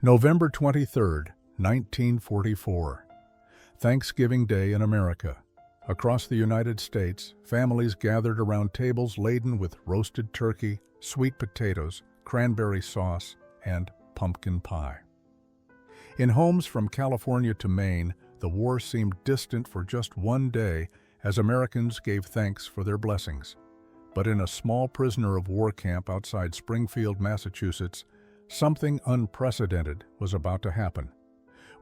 November 23, 1944. Thanksgiving Day in America. Across the United States, families gathered around tables laden with roasted turkey, sweet potatoes, cranberry sauce, and pumpkin pie. In homes from California to Maine, the war seemed distant for just one day as Americans gave thanks for their blessings. But in a small prisoner of war camp outside Springfield, Massachusetts, something unprecedented was about to happen.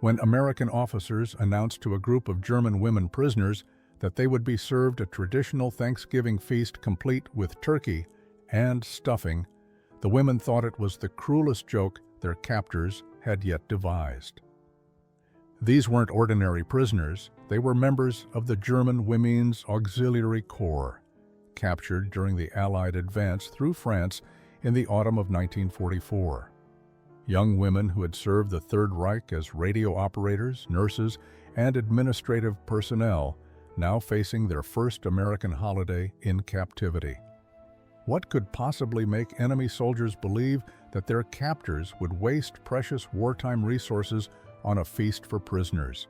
When American officers announced to a group of German women prisoners that they would be served a traditional Thanksgiving feast complete with turkey and stuffing, the women thought it was the cruelest joke their captors had yet devised. These weren't ordinary prisoners, they were members of the German Women's Auxiliary Corps, captured during the Allied advance through France in the autumn of 1944. Young women who had served the Third Reich as radio operators, nurses, and administrative personnel, now facing their first American holiday in captivity. What could possibly make enemy soldiers believe that their captors would waste precious wartime resources on a feast for prisoners?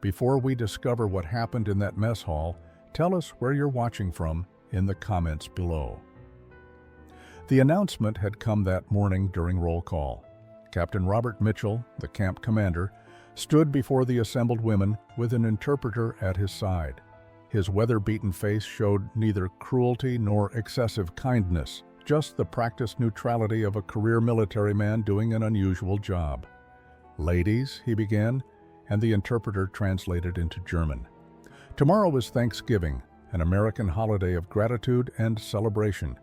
Before we discover what happened in that mess hall, tell us where you're watching from in the comments below. The announcement had come that morning during roll call. Captain Robert Mitchell, the camp commander, stood before the assembled women with an interpreter at his side. His weather-beaten face showed neither cruelty nor excessive kindness, just the practiced neutrality of a career military man doing an unusual job. "Ladies," he began, and the interpreter translated into German. "Tomorrow is Thanksgiving, an American holiday of gratitude and celebration.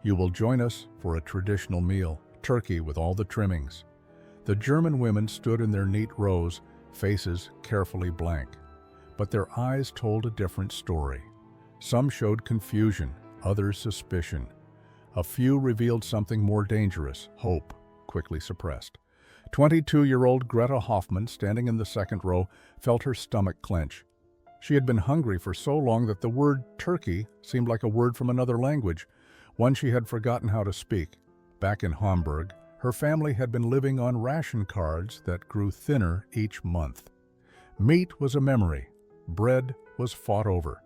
You will join us for a traditional meal, turkey with all the trimmings." The German women stood in their neat rows, faces carefully blank. But their eyes told a different story. Some showed confusion, others suspicion. A few revealed something more dangerous, hope, quickly suppressed. 22-year-old Greta Hoffman, standing in the second row, felt her stomach clench. She had been hungry for so long that the word turkey seemed like a word from another language, one she had forgotten how to speak. Back in Hamburg, her family had been living on ration cards that grew thinner each month. Meat was a memory. Bread was fought over.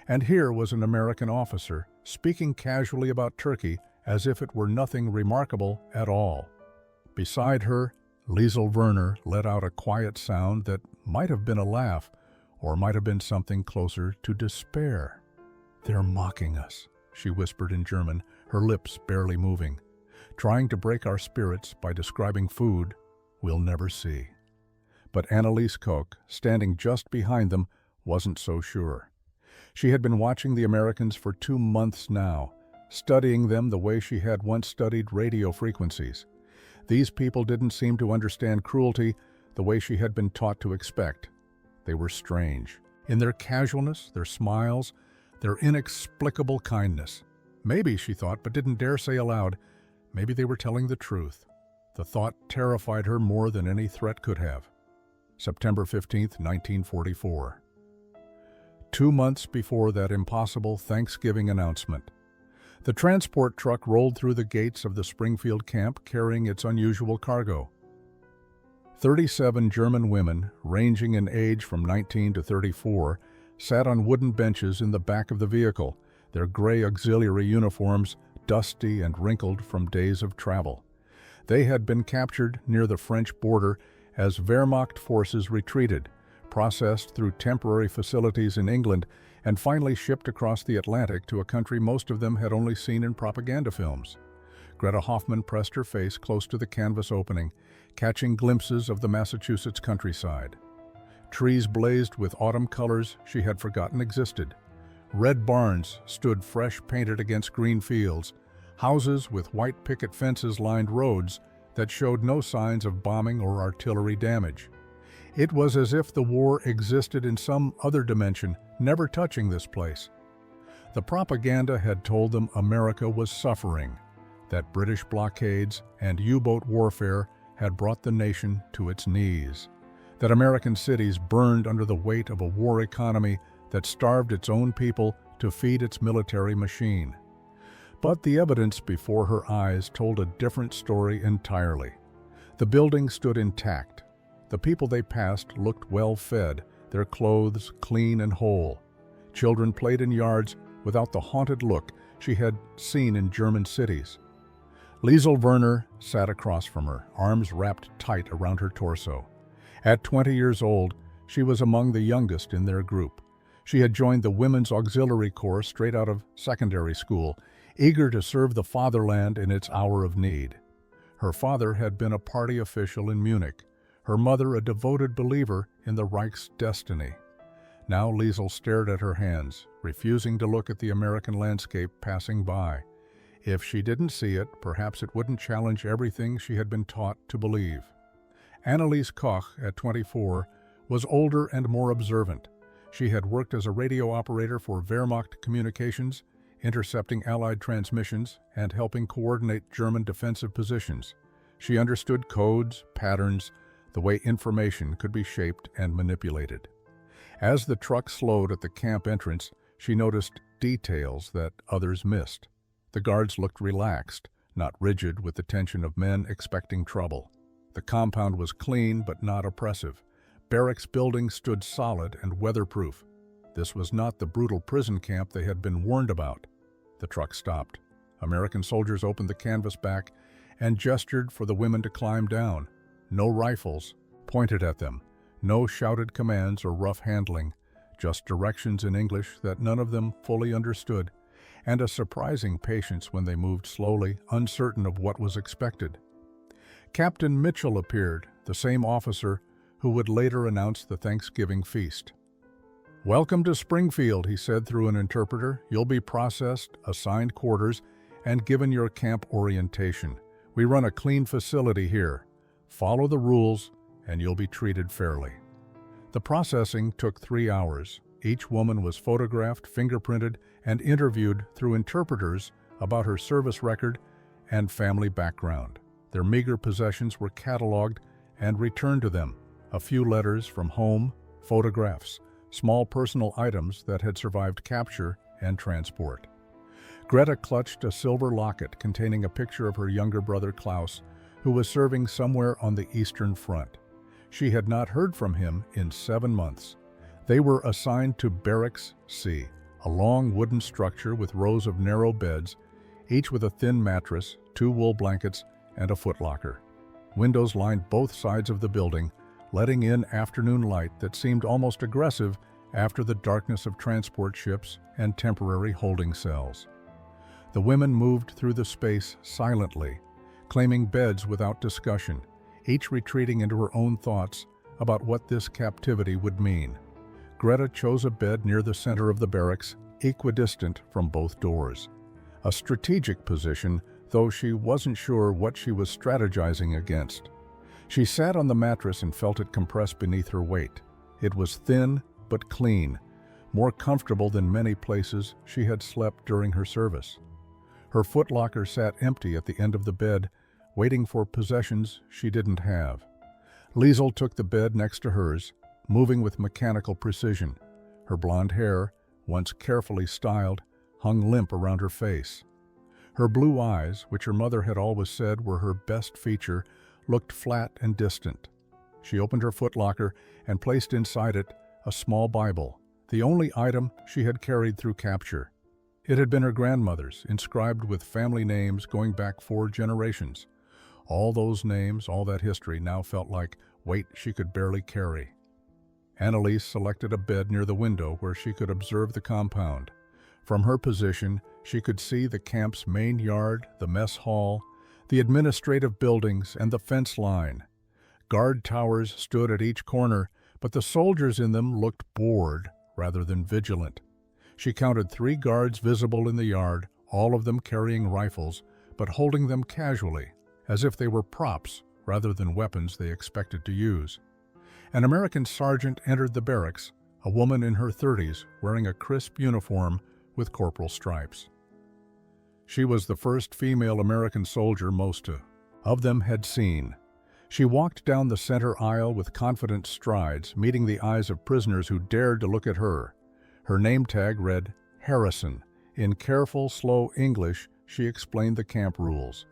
And here was an American officer speaking casually about turkey as if it were nothing remarkable at all. Beside her, Liesel Werner let out a quiet sound that might have been a laugh or might have been something closer to despair. "They're mocking us," she whispered in German, her lips barely moving. "Trying to break our spirits by describing food we'll never see." But Anneliese Koch, standing just behind them, wasn't so sure. She had been watching the Americans for 2 months now, studying them the way she had once studied radio frequencies. These people didn't seem to understand cruelty the way she had been taught to expect. They were strange. In their casualness, their smiles, their inexplicable kindness. Maybe, she thought, but didn't dare say aloud, maybe they were telling the truth. The thought terrified her more than any threat could have. September 15, 1944. 2 months before that impossible Thanksgiving announcement. The transport truck rolled through the gates of the Springfield camp carrying its unusual cargo. 37 German women, ranging in age from 19 to 34, sat on wooden benches in the back of the vehicle, their gray auxiliary uniforms dusty and wrinkled from days of travel. They had been captured near the French border as Wehrmacht forces retreated, processed through temporary facilities in England, and finally shipped across the Atlantic to a country most of them had only seen in propaganda films. Greta Hoffman pressed her face close to the canvas opening, catching glimpses of the Massachusetts countryside. Trees blazed with autumn colors she had forgotten existed. Red barns stood fresh painted against green fields. Houses with white picket fences lined roads that showed no signs of bombing or artillery damage. It was as if the war existed in some other dimension, never touching this place. The propaganda had told them America was suffering, that British blockades and U-boat warfare had brought the nation to its knees, that American cities burned under the weight of a war economy that starved its own people to feed its military machine. But the evidence before her eyes told a different story entirely. The building stood intact. The people they passed looked well-fed, their clothes clean and whole. Children played in yards without the haunted look she had seen in German cities. Liesel Werner sat across from her, arms wrapped tight around her torso. At 20 years old, she was among the youngest in their group. She had joined the Women's Auxiliary Corps straight out of secondary school, eager to serve the fatherland in its hour of need. Her father had been a party official in Munich, her mother a devoted believer in the Reich's destiny. Now Liesel stared at her hands, refusing to look at the American landscape passing by. If she didn't see it, perhaps it wouldn't challenge everything she had been taught to believe. Anneliese Koch, at 24, was older and more observant. She had worked as a radio operator for Wehrmacht communications, intercepting Allied transmissions and helping coordinate German defensive positions. She understood codes, patterns, the way information could be shaped and manipulated. As the truck slowed at the camp entrance, she noticed details that others missed. The guards looked relaxed, not rigid with the tension of men expecting trouble. The compound was clean but not oppressive. Barracks buildings stood solid and weatherproof. This was not the brutal prison camp they had been warned about. The truck stopped. American soldiers opened the canvas back and gestured for the women to climb down. No rifles pointed at them, no shouted commands or rough handling, just directions in English that none of them fully understood, and a surprising patience when they moved slowly, uncertain of what was expected. Captain Mitchell appeared, the same officer who would later announce the Thanksgiving feast. "Welcome to Springfield," he said through an interpreter. "You'll be processed, assigned quarters, and given your camp orientation. We run a clean facility here. Follow the rules, and you'll be treated fairly." The processing took 3 hours. Each woman was photographed, fingerprinted, and interviewed through interpreters about her service record and family background. Their meager possessions were cataloged and returned to them. A few letters from home, photographs, small personal items that had survived capture and transport. Greta clutched a silver locket containing a picture of her younger brother Klaus, who was serving somewhere on the Eastern Front. She had not heard from him in 7 months. They were assigned to Barracks C, a long wooden structure with rows of narrow beds, each with a thin mattress, 2 wool blankets, and a footlocker. Windows lined both sides of the building, letting in afternoon light that seemed almost aggressive after the darkness of transport ships and temporary holding cells. The women moved through the space silently, claiming beds without discussion, each retreating into her own thoughts about what this captivity would mean. Greta chose a bed near the center of the barracks, equidistant from both doors. A strategic position, though she wasn't sure what she was strategizing against. She sat on the mattress and felt it compress beneath her weight. It was thin but clean, more comfortable than many places she had slept during her service. Her footlocker sat empty at the end of the bed, waiting for possessions she didn't have. Liesel took the bed next to hers, moving with mechanical precision. Her blonde hair, once carefully styled, hung limp around her face. Her blue eyes, which her mother had always said were her best feature, looked flat and distant. She opened her footlocker and placed inside it a small Bible, the only item she had carried through capture. It had been her grandmother's, inscribed with family names going back 4 generations. All those names, all that history now felt like weight she could barely carry. Anneliese selected a bed near the window where she could observe the compound. From her position, she could see the camp's main yard, the mess hall, the administrative buildings, and the fence line. Guard towers stood at each corner, but the soldiers in them looked bored rather than vigilant. She counted 3 guards visible in the yard, all of them carrying rifles, but holding them casually, as if they were props rather than weapons they expected to use. An American sergeant entered the barracks, a woman in her 30s wearing a crisp uniform with corporal stripes. She was the first female American soldier most of them had seen. She walked down the center aisle with confident strides, meeting the eyes of prisoners who dared to look at her. Her name tag read Harrison. In careful, slow English, she explained the camp rules.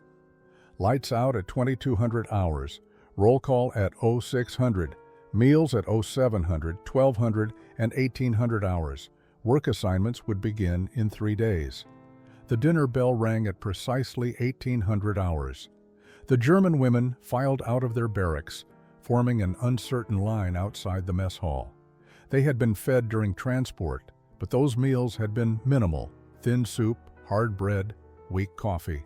Lights out at 2200 hours. Roll call at 0600. Meals at 0700, 1200, and 1800 hours. Work assignments would begin in 3 days. The dinner bell rang at precisely 1800 hours. The German women filed out of their barracks, forming an uncertain line outside the mess hall. They had been fed during transport, but those meals had been minimal: thin soup, hard bread, weak coffee.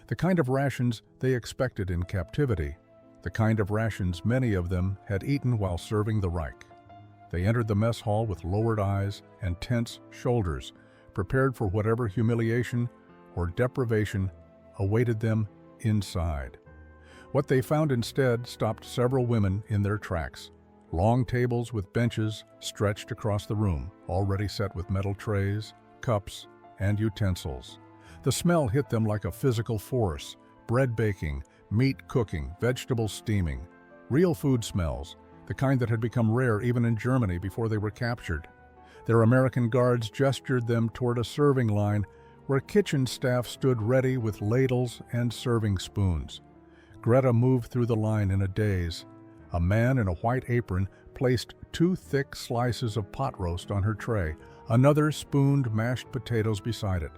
The kind of rations they expected in captivity. The kind of rations many of them had eaten while serving the Reich. They entered the mess hall with lowered eyes and tense shoulders, prepared for whatever humiliation or deprivation awaited them inside. What they found instead stopped several women in their tracks. Long tables with benches stretched across the room, already set with metal trays, cups, and utensils. The smell hit them like a physical force: bread baking, meat cooking, vegetables steaming. Real food smells, the kind that had become rare even in Germany before they were captured. Their American guards gestured them toward a serving line where kitchen staff stood ready with ladles and serving spoons. Greta moved through the line in a daze. A man in a white apron placed 2 thick slices of pot roast on her tray. Another spooned mashed potatoes beside it.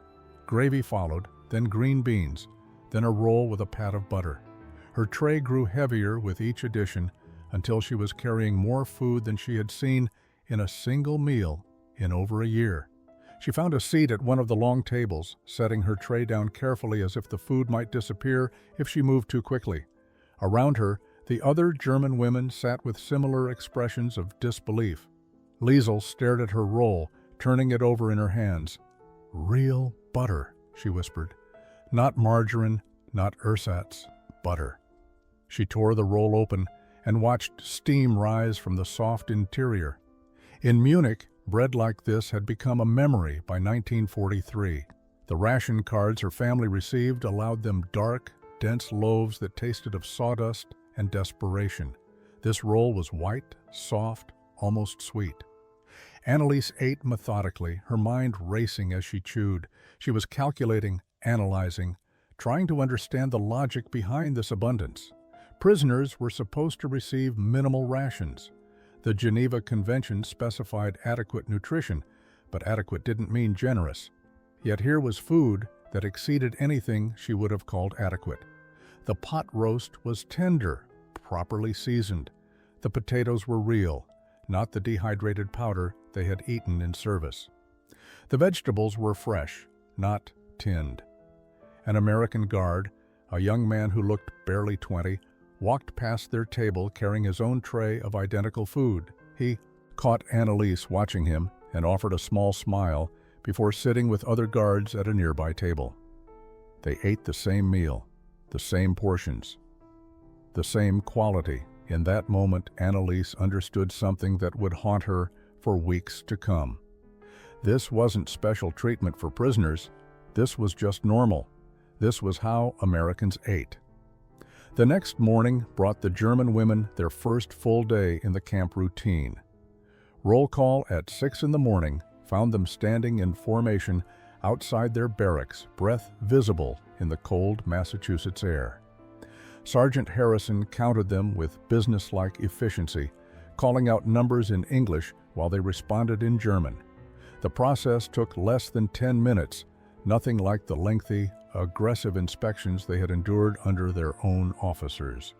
Gravy followed, then green beans, then a roll with a pat of butter. Her tray grew heavier with each addition until she was carrying more food than she had seen in a single meal in over a year. She found a seat at one of the long tables, setting her tray down carefully as if the food might disappear if she moved too quickly. Around her, the other German women sat with similar expressions of disbelief. Liesel stared at her roll, turning it over in her hands. "Real butter," she whispered. "Not margarine, not ersatz, butter." She tore the roll open and watched steam rise from the soft interior. In Munich, bread like this had become a memory by 1943. The ration cards her family received allowed them dark, dense loaves that tasted of sawdust and desperation. This roll was white, soft, almost sweet. Anneliese ate methodically, her mind racing as she chewed. She was calculating, analyzing, trying to understand the logic behind this abundance. Prisoners were supposed to receive minimal rations. The Geneva Convention specified adequate nutrition, but adequate didn't mean generous. Yet here was food that exceeded anything she would have called adequate. The pot roast was tender, properly seasoned. The potatoes were real, not the dehydrated powder they had eaten in service. The vegetables were fresh, not tinned. An American guard, a young man who looked barely 20, walked past their table carrying his own tray of identical food. He caught Anneliese watching him and offered a small smile before sitting with other guards at a nearby table. They ate the same meal, the same portions, the same quality. In that moment, Anneliese understood something that would haunt her for weeks to come. This wasn't special treatment for prisoners. This was just normal. This was how Americans ate. The next morning brought the German women their first full day in the camp routine. Roll call at 6 in the morning found them standing in formation outside their barracks, breath visible in the cold Massachusetts air. Sergeant Harrison counted them with businesslike efficiency, calling out numbers in English while they responded in German. The process took less than 10 minutes, nothing like the lengthy, aggressive inspections they had endured under their own officers.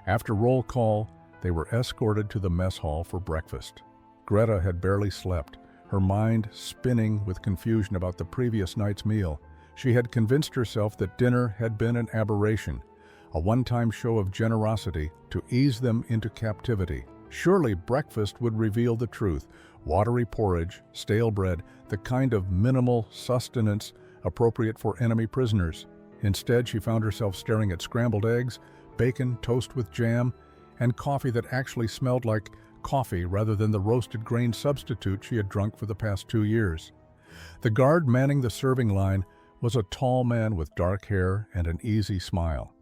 After roll call, they were escorted to the mess hall for breakfast. Greta had barely slept, her mind spinning with confusion about the previous night's meal. She had convinced herself that dinner had been an aberration, a one-time show of generosity to ease them into captivity. Surely breakfast would reveal the truth: watery porridge, stale bread, the kind of minimal sustenance appropriate for enemy prisoners. Instead, she found herself staring at scrambled eggs, bacon, toast with jam, and coffee that actually smelled like coffee rather than the roasted grain substitute she had drunk for the past 2 years. The guard manning the serving line was a tall man with dark hair and an easy smile.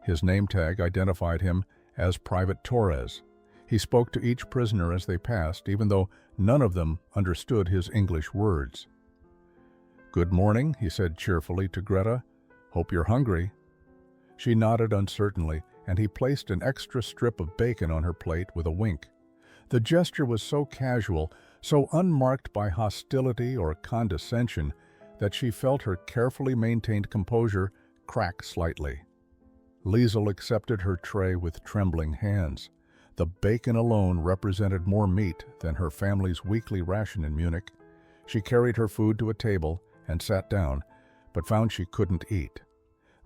His name tag identified him as Private Torres. He spoke to each prisoner as they passed, even though none of them understood his English words. "Good morning," he said cheerfully to Greta. "Hope you're hungry." She nodded uncertainly, and he placed an extra strip of bacon on her plate with a wink. The gesture was so casual, so unmarked by hostility or condescension, that she felt her carefully maintained composure crack slightly. Liesel accepted her tray with trembling hands. The bacon alone represented more meat than her family's weekly ration in Munich. She carried her food to a table and sat down, but found she couldn't eat.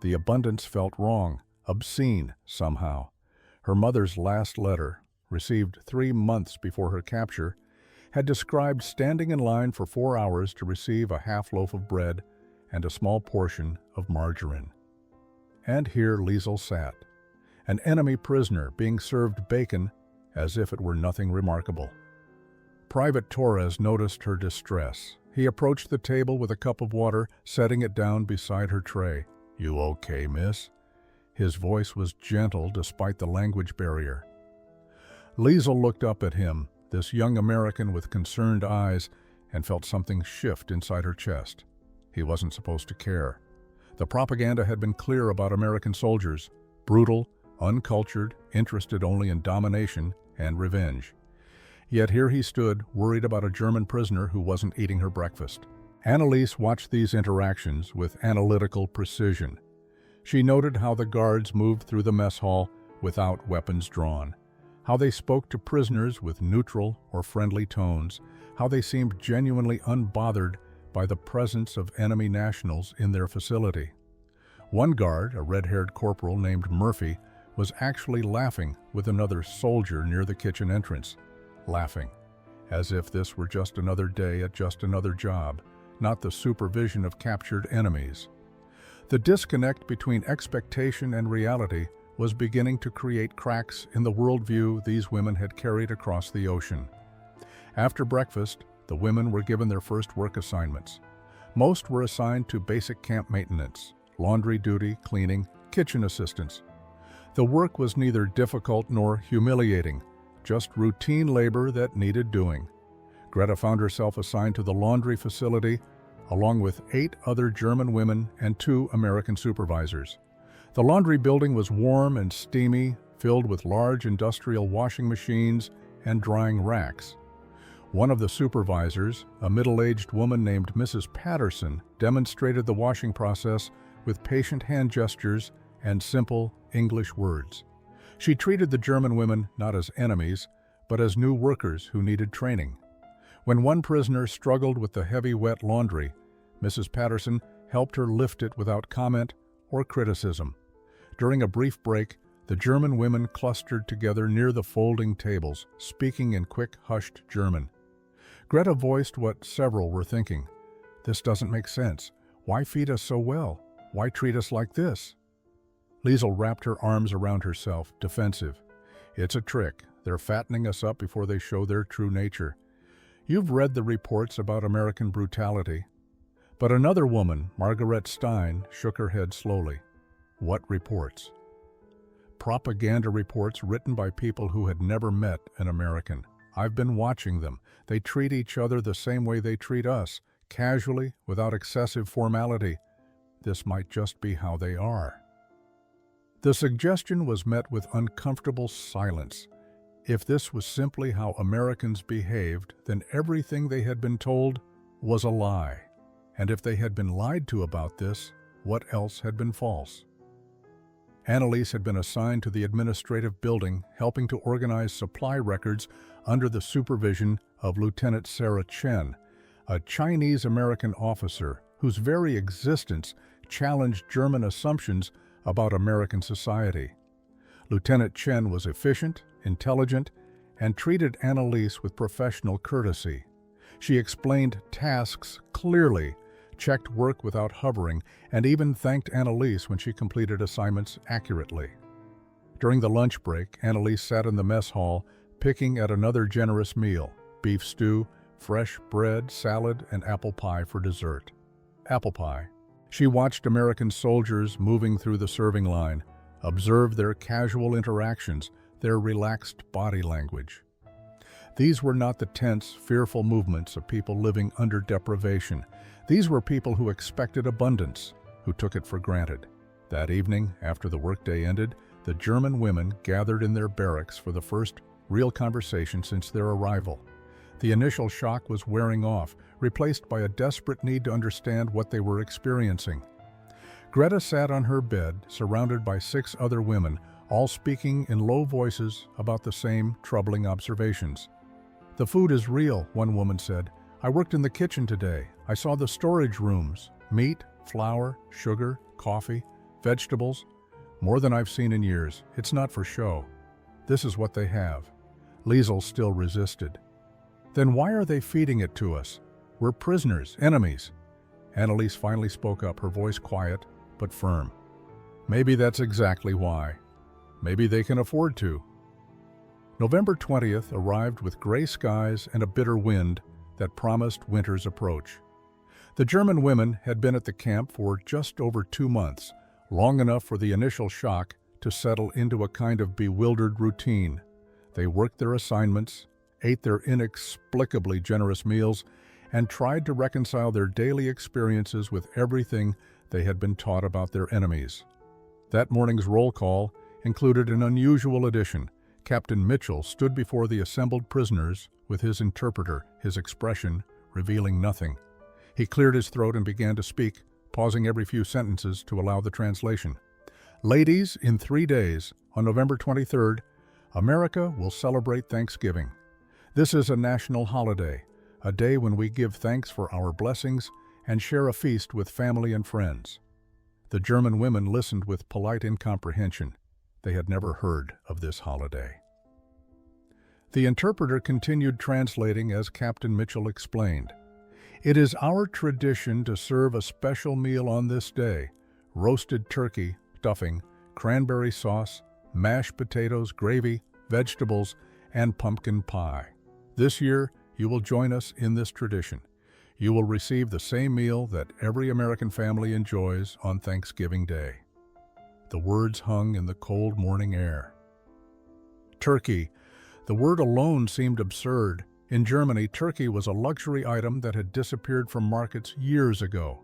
The abundance felt wrong, obscene somehow. Her mother's last letter, received 3 months before her capture, had described standing in line for 4 hours to receive a half loaf of bread and a small portion of margarine. And here Liesel sat, an enemy prisoner being served bacon as if it were nothing remarkable. Private Torres noticed her distress. He approached the table with a cup of water, setting it down beside her tray. "You okay, miss?" His voice was gentle despite the language barrier. Liesel looked up at him, this young American with concerned eyes, and felt something shift inside her chest. He wasn't supposed to care. The propaganda had been clear about American soldiers: brutal, uncultured, interested only in domination and revenge. Yet here he stood, worried about a German prisoner who wasn't eating her breakfast. Anneliese watched these interactions with analytical precision. She noted how the guards moved through the mess hall without weapons drawn, how they spoke to prisoners with neutral or friendly tones, how they seemed genuinely unbothered by the presence of enemy nationals in their facility. One guard, a red-haired corporal named Murphy, was actually laughing with another soldier near the kitchen entrance. Laughing, as if this were just another day at just another job, not the supervision of captured enemies. The disconnect between expectation and reality was beginning to create cracks in the worldview these women had carried across the ocean. After breakfast, the women were given their first work assignments. Most were assigned to basic camp maintenance, laundry duty, cleaning, kitchen assistance. The work was neither difficult nor humiliating, just routine labor that needed doing. Greta found herself assigned to the laundry facility, along with 8 other German women and 2 American supervisors. The laundry building was warm and steamy, filled with large industrial washing machines and drying racks. One of the supervisors, a middle-aged woman named Mrs. Patterson, demonstrated the washing process with patient hand gestures and simple English words. She treated the German women not as enemies, but as new workers who needed training. When one prisoner struggled with the heavy, wet laundry, Mrs. Patterson helped her lift it without comment or criticism. During a brief break, the German women clustered together near the folding tables, speaking in quick, hushed German. Greta voiced what several were thinking. "This doesn't make sense. Why feed us so well? Why treat us like this?" Liesel wrapped her arms around herself, defensive. "It's a trick. They're fattening us up before they show their true nature. You've read the reports about American brutality." But another woman, Margaret Stein, shook her head slowly. "What reports?" "Propaganda reports written by people who had never met an American. I've been watching them. They treat each other the same way they treat us, casually, without excessive formality. This might just be how they are." The suggestion was met with uncomfortable silence. If this was simply how Americans behaved, then everything they had been told was a lie. And if they had been lied to about this, what else had been false? Anneliese had been assigned to the administrative building, helping to organize supply records under the supervision of Lieutenant Sarah Chen, a Chinese-American officer whose very existence challenged German assumptions about American society. Lieutenant Chen was efficient, intelligent, and treated Anneliese with professional courtesy. She explained tasks clearly, checked work without hovering, and even thanked Anneliese when she completed assignments accurately. During the lunch break, Anneliese sat in the mess hall, picking at another generous meal: beef stew, fresh bread, salad, and apple pie for dessert. Apple pie. She watched American soldiers moving through the serving line, observed their casual interactions, their relaxed body language. These were not the tense, fearful movements of people living under deprivation. These were people who expected abundance, who took it for granted. That evening, after the workday ended, the German women gathered in their barracks for the first real conversation since their arrival. The initial shock was wearing off, replaced by a desperate need to understand what they were experiencing. Greta sat on her bed, surrounded by 6 other women, all speaking in low voices about the same troubling observations. "The food is real," one woman said. "I worked in the kitchen today. I saw the storage rooms. Meat, flour, sugar, coffee, vegetables. More than I've seen in years. It's not for show. This is what they have." Liesel still resisted. "Then why are they feeding it to us? We're prisoners, enemies." Anneliese finally spoke up, her voice quiet but firm. "Maybe that's exactly why. Maybe they can afford to." November 20th arrived with gray skies and a bitter wind that promised winter's approach. The German women had been at the camp for just over 2 months, long enough for the initial shock to settle into a kind of bewildered routine. They worked their assignments, ate their inexplicably generous meals, and tried to reconcile their daily experiences with everything they had been taught about their enemies. That morning's roll call included an unusual addition. Captain Mitchell stood before the assembled prisoners with his interpreter, his expression revealing nothing. He cleared his throat and began to speak, pausing every few sentences to allow the translation. "Ladies, in 3 days, on November 23rd, America will celebrate Thanksgiving. This is a national holiday, a day when we give thanks for our blessings and share a feast with family and friends." The German women listened with polite incomprehension. They had never heard of this holiday. The interpreter continued translating as Captain Mitchell explained. "It is our tradition to serve a special meal on this day: roasted turkey, stuffing, cranberry sauce, mashed potatoes, gravy, vegetables, and pumpkin pie. This year, you will join us in this tradition. You will receive the same meal that every American family enjoys on Thanksgiving Day." The words hung in the cold morning air. Turkey. The word alone seemed absurd. In Germany, turkey was a luxury item that had disappeared from markets years ago.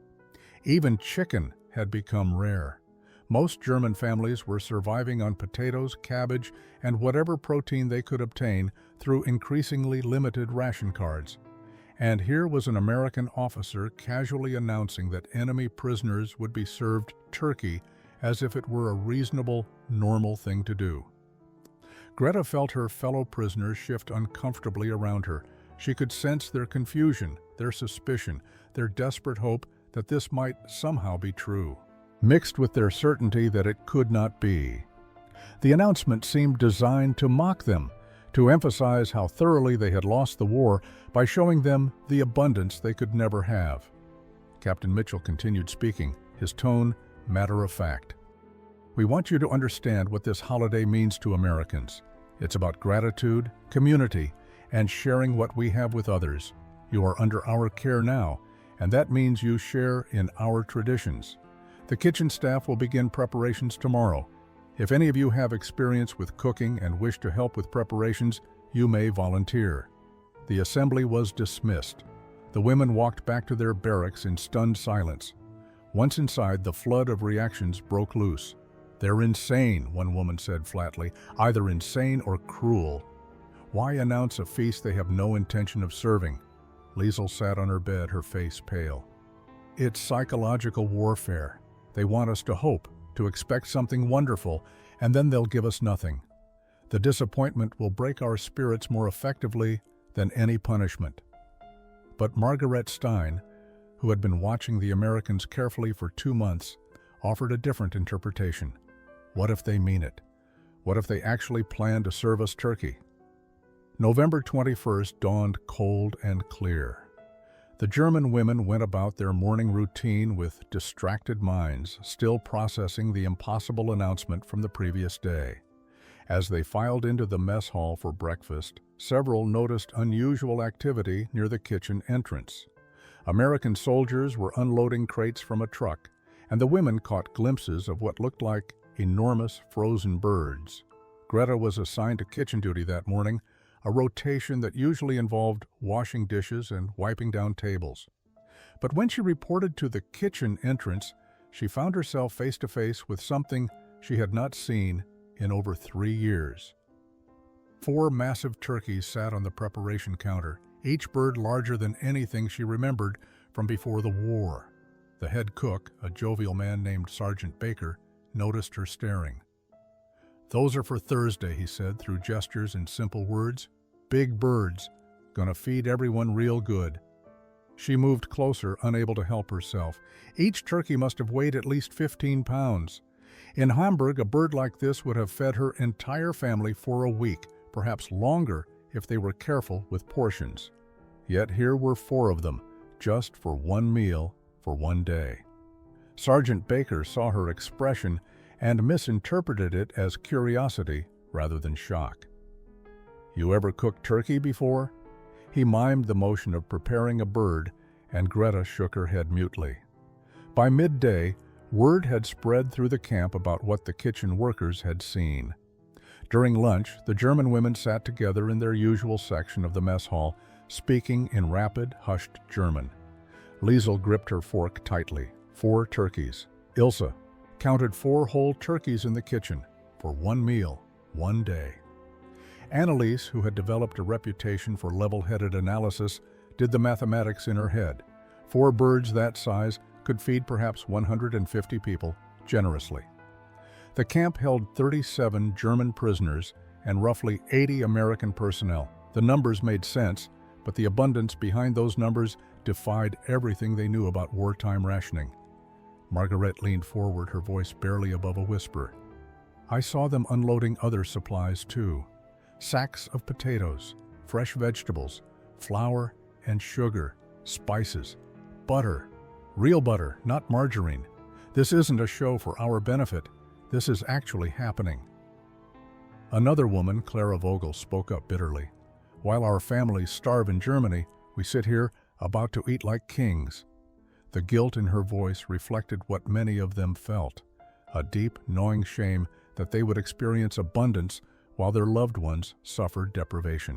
Even chicken had become rare. Most German families were surviving on potatoes, cabbage, and whatever protein they could obtain through increasingly limited ration cards. And here was an American officer casually announcing that enemy prisoners would be served turkey as if it were a reasonable, normal thing to do. Greta felt her fellow prisoners shift uncomfortably around her. She could sense their confusion, their suspicion, their desperate hope that this might somehow be true, mixed with their certainty that it could not be. The announcement seemed designed to mock them, to emphasize how thoroughly they had lost the war by showing them the abundance they could never have. Captain Mitchell continued speaking, his tone matter-of-fact. "We want you to understand what this holiday means to Americans. It's about gratitude, community, and sharing what we have with others. You are under our care now, and that means you share in our traditions. The kitchen staff will begin preparations tomorrow. If any of you have experience with cooking and wish to help with preparations, you may volunteer." The assembly was dismissed. The women walked back to their barracks in stunned silence. Once inside, the flood of reactions broke loose. "They're insane," one woman said flatly, "either insane or cruel. Why announce a feast they have no intention of serving?" Liesel sat on her bed, her face pale. "It's psychological warfare. They want us to hope, to expect something wonderful, and then they'll give us nothing. The disappointment will break our spirits more effectively than any punishment." But Margaret Stein, who had been watching the Americans carefully for 2 months, offered a different interpretation. What if they mean it? What if they actually plan to serve us turkey? November 21st dawned cold and clear. The German women went about their morning routine with distracted minds, still processing the impossible announcement from the previous day. As they filed into the mess hall for breakfast, several noticed unusual activity near the kitchen entrance. American soldiers were unloading crates from a truck, and the women caught glimpses of what looked like enormous frozen birds. Greta was assigned to kitchen duty that morning, a rotation that usually involved washing dishes and wiping down tables. But when she reported to the kitchen entrance, she found herself face to face with something she had not seen in over 3 years. 4 massive turkeys sat on the preparation counter, each bird larger than anything she remembered from before the war. The head cook, a jovial man named Sergeant Baker, noticed her staring. "Those are for Thursday," he said through gestures and simple words. "Big birds. Gonna feed everyone real good." She moved closer, unable to help herself. Each turkey must have weighed at least 15 pounds. In Hamburg, a bird like this would have fed her entire family for a week, perhaps longer if they were careful with portions. Yet here were 4 of them, just for one meal, for one day. Sergeant Baker saw her expression and misinterpreted it as curiosity rather than shock. "You ever cooked turkey before?" He mimed the motion of preparing a bird, and Greta shook her head mutely. By midday, word had spread through the camp about what the kitchen workers had seen. During lunch, the German women sat together in their usual section of the mess hall, speaking in rapid, hushed German. Liesel gripped her fork tightly. 4 turkeys. Ilse counted 4 whole turkeys in the kitchen for one meal, one day. Anneliese, who had developed a reputation for level-headed analysis, did the mathematics in her head. 4 birds that size could feed perhaps 150 people generously. The camp held 37 German prisoners and roughly 80 American personnel. The numbers made sense, but the abundance behind those numbers defied everything they knew about wartime rationing. Margaret leaned forward, her voice barely above a whisper. "I saw them unloading other supplies too. Sacks of potatoes, fresh vegetables, flour and sugar, spices, butter. Real butter, not margarine. This isn't a show for our benefit. This is actually happening." Another woman, Clara Vogel, spoke up bitterly. "While our families starve in Germany, we sit here about to eat like kings." The guilt in her voice reflected what many of them felt, a deep, gnawing shame that they would experience abundance while their loved ones suffered deprivation.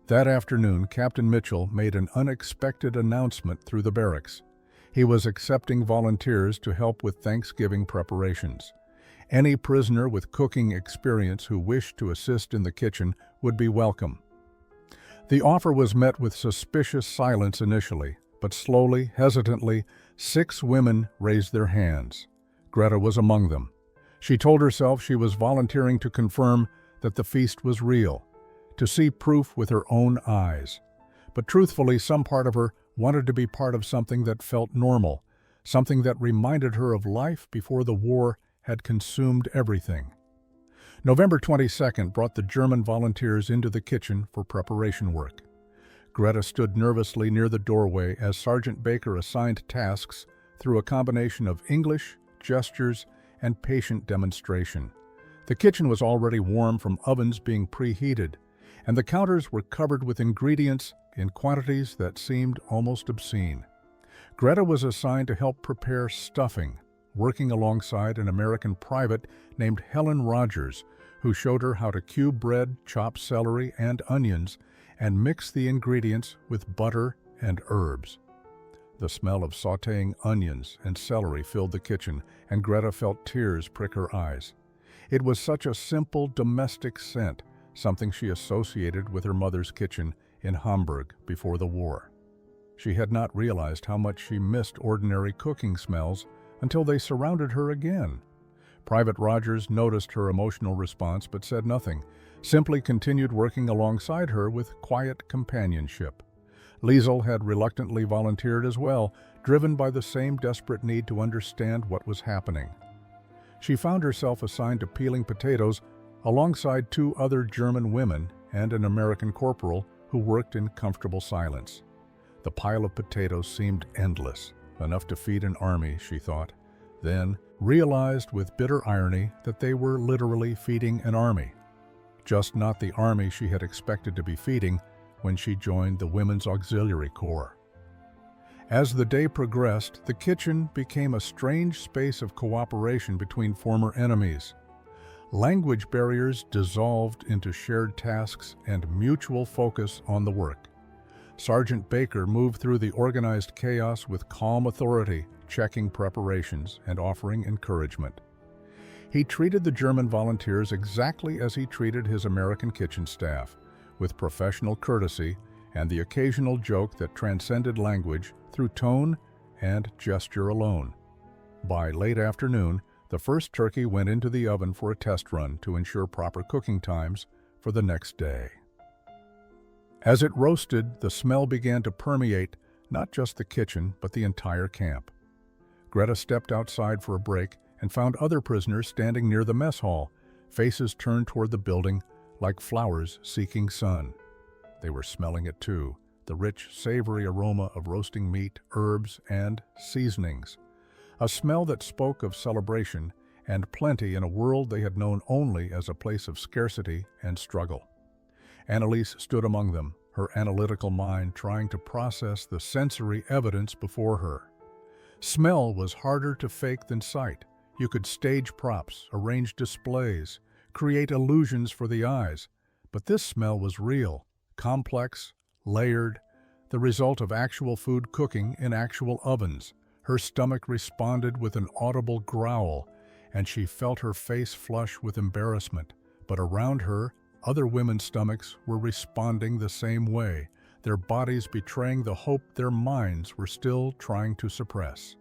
That afternoon, Captain Mitchell made an unexpected announcement through the barracks. He was accepting volunteers to help with Thanksgiving preparations. Any prisoner with cooking experience who wished to assist in the kitchen would be welcome. The offer was met with suspicious silence initially, but slowly, hesitantly, 6 women raised their hands. Greta was among them. She told herself she was volunteering to confirm that the feast was real, to see proof with her own eyes. But truthfully, some part of her wanted to be part of something that felt normal, something that reminded her of life before the war had consumed everything. November 22nd brought the German volunteers into the kitchen for preparation work. Greta stood nervously near the doorway as Sergeant Baker assigned tasks through a combination of English, gestures, and patient demonstration. The kitchen was already warm from ovens being preheated, and the counters were covered with ingredients in quantities that seemed almost obscene. Greta was assigned to help prepare stuffing, working alongside an American private named Helen Rogers, who showed her how to cube bread, chop celery and onions, and mix the ingredients with butter and herbs. The smell of sautéing onions and celery filled the kitchen, and Greta felt tears prick her eyes. It was such a simple domestic scent, something she associated with her mother's kitchen in Hamburg before the war. She had not realized how much she missed ordinary cooking smells until they surrounded her again. Private Rogers noticed her emotional response but said nothing, simply continued working alongside her with quiet companionship. Liesel had reluctantly volunteered as well, driven by the same desperate need to understand what was happening. She found herself assigned to peeling potatoes alongside 2 other German women and an American corporal who worked in comfortable silence. The pile of potatoes seemed endless, enough to feed an army, she thought, then realized with bitter irony that they were literally feeding an army. Just not the army she had expected to be feeding when she joined the Women's Auxiliary Corps. As the day progressed, the kitchen became a strange space of cooperation between former enemies. Language barriers dissolved into shared tasks and mutual focus on the work. Sergeant Baker moved through the organized chaos with calm authority, checking preparations and offering encouragement. He treated the German volunteers exactly as he treated his American kitchen staff, with professional courtesy and the occasional joke that transcended language through tone and gesture alone. By late afternoon, the first turkey went into the oven for a test run to ensure proper cooking times for the next day. As it roasted, the smell began to permeate not just the kitchen, but the entire camp. Greta stepped outside for a break and found other prisoners standing near the mess hall, faces turned toward the building like flowers seeking sun. They were smelling it too, the rich, savory aroma of roasting meat, herbs, and seasonings. A smell that spoke of celebration and plenty in a world they had known only as a place of scarcity and struggle. Annalise stood among them, her analytical mind trying to process the sensory evidence before her. Smell was harder to fake than sight. You could stage props, arrange displays, create illusions for the eyes, but this smell was real, complex, layered, the result of actual food cooking in actual ovens. Her stomach responded with an audible growl, and she felt her face flush with embarrassment. But around her, other women's stomachs were responding the same way, their bodies betraying the hope their minds were still trying to suppress.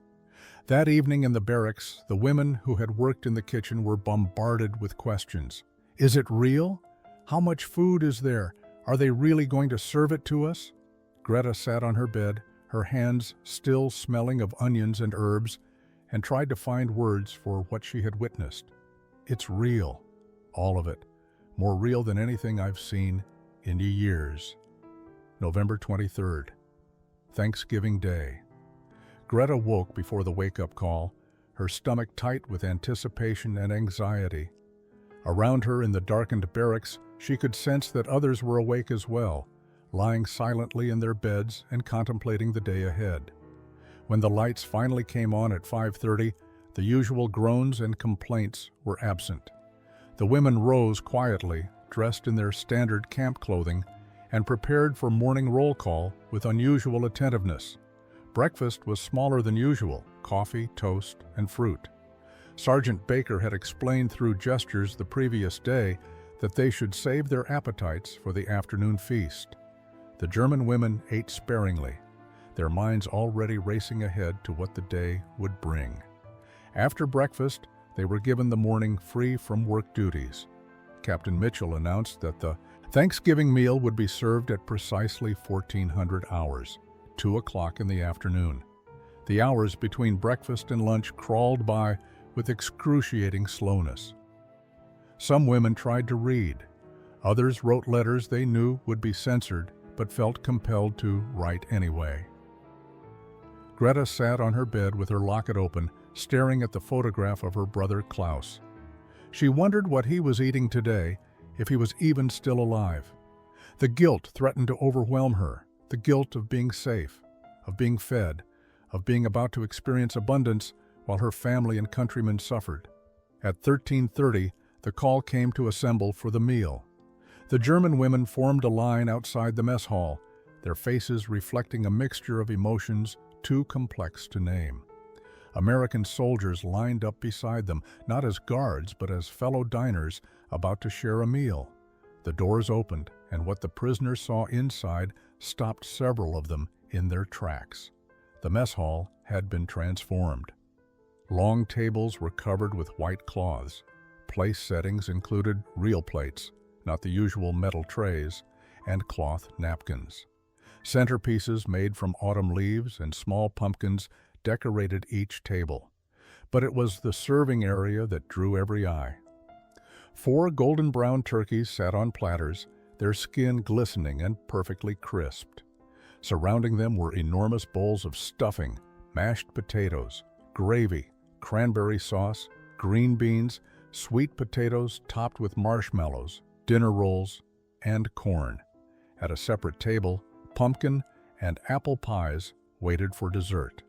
That evening in the barracks, the women who had worked in the kitchen were bombarded with questions. Is it real? How much food is there? Are they really going to serve it to us? Greta sat on her bed, her hands still smelling of onions and herbs, and tried to find words for what she had witnessed. It's real, all of it, more real than anything I've seen in years. November 23rd, Thanksgiving Day. Greta woke before the wake-up call, her stomach tight with anticipation and anxiety. Around her in the darkened barracks, she could sense that others were awake as well, lying silently in their beds and contemplating the day ahead. When the lights finally came on at 5:30, the usual groans and complaints were absent. The women rose quietly, dressed in their standard camp clothing, and prepared for morning roll call with unusual attentiveness. Breakfast was smaller than usual, coffee, toast, and fruit. Sergeant Baker had explained through gestures the previous day that they should save their appetites for the afternoon feast. The German women ate sparingly, their minds already racing ahead to what the day would bring. After breakfast, they were given the morning free from work duties. Captain Mitchell announced that the Thanksgiving meal would be served at precisely 1400 hours, 2 o'clock in the afternoon. The hours between breakfast and lunch crawled by with excruciating slowness. Some women tried to read. Others wrote letters they knew would be censored, but felt compelled to write anyway. Greta sat on her bed with her locket open, staring at the photograph of her brother Klaus. She wondered what he was eating today, if he was even still alive. The guilt threatened to overwhelm her, the guilt of being safe, of being fed, of being about to experience abundance while her family and countrymen suffered. At 13:30, the call came to assemble for the meal. The German women formed a line outside the mess hall, their faces reflecting a mixture of emotions too complex to name. American soldiers lined up beside them, not as guards, but as fellow diners about to share a meal. The doors opened, and what the prisoners saw inside stopped several of them in their tracks. The mess hall had been transformed. Long tables were covered with white cloths. Place settings included real plates, not the usual metal trays, and cloth napkins. Centerpieces made from autumn leaves and small pumpkins decorated each table. But it was the serving area that drew every eye. 4 golden brown turkeys sat on platters, their skin glistening and perfectly crisped. Surrounding them were enormous bowls of stuffing, mashed potatoes, gravy, cranberry sauce, green beans, sweet potatoes topped with marshmallows, dinner rolls, and corn. At a separate table, pumpkin and apple pies waited for dessert.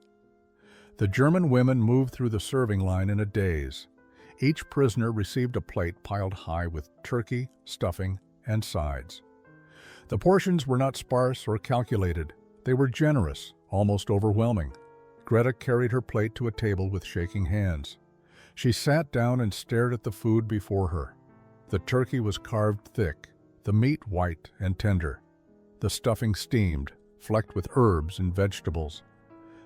The German women moved through the serving line in a daze. Each prisoner received a plate piled high with turkey, stuffing, and sides. The portions were not sparse or calculated. They were generous, almost overwhelming. Greta carried her plate to a table with shaking hands. She sat down and stared at the food before her. The turkey was carved thick, the meat white and tender, the stuffing steamed, flecked with herbs and vegetables.